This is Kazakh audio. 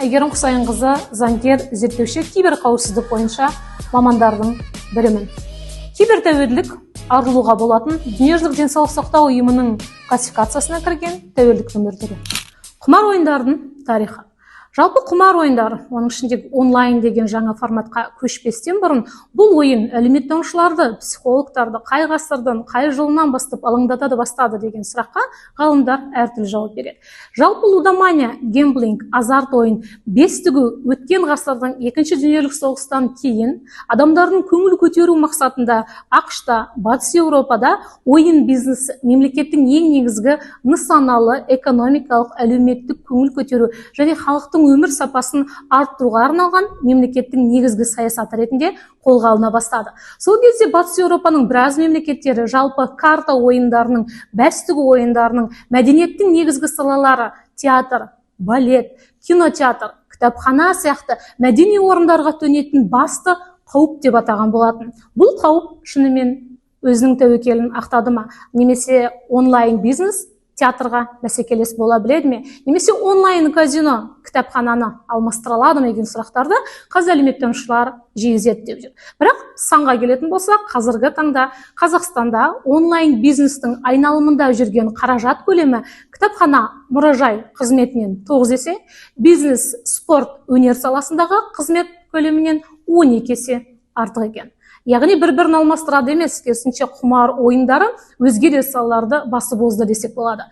Әйгерім Құсайынқызы, заңгер, зерттеуші, киберқауіпсіздік бойынша мамандардың бірімін. Кибертәуелділік арылуға болатын дүниежүзілік денсаулық сақтау ұйымының классификациясына кірген тәуелдік нөмір түрі. Құмар ойындардың тарихы. Жалпы құмар ойындар, оның ішінде онлайн деген жаңа форматқа көшпестен бұрын, бұл ойын әлеуметтанушыларды, психологтарды қай ғасырдан, қай жылынан бастап алаңдата бастады деген сұраққа ғалымдар әртүрлі жауап береді. Жалпы лудомания, гэмблинг, азарт ойын бестігі өткен ғасырдың екінші дүниежүзілік соғыстан кейін адамдардың көңіл көтеру мақсатында ақш-та, Батыс Еуропада ойын бизнесі мемлекеттің ең негізгі нысаналы экономикалық, әлеуметтік көңіл көтеру және халықтың өмір сапасын арттыруға арналған мемлекеттің негізгі саясаты ретінде қолға алына бастады. Сол кезде Батыс Еуропаның біраз мемлекеттері жалпы карта ойындарының, бәстігі ойындарының, мәдениеттің негізгі салалары театр, балет, кинотеатр, кітапхана сияқты мәдени орындарға төнетін басты қауіп деп атаған болатын. Бұл қауіп шынымен өзінің тәуекелін ақтады ма? Немесе онлайн бизнес театрға бәсекелес бола біледі ме? Немесе онлайн казино кітапхананы алмастыра алады ма деген сұрақтарды қазір әлеуметтанушылар жиі зерттеп жүр. Бірақ санға келетін болсақ, қазіргі таңда Қазақстанда онлайн бизнестің айналымында жүрген қаражат көлемі кітапхана, мұражай қызметінен 9 есе, бизнес, спорт, өнер саласындағы қызмет көлемінен 12 есе артық екен. Яғни бір-бірін алмастырады емес, керісінше құмар ойындары өзге де салаларды басып озды десек болады.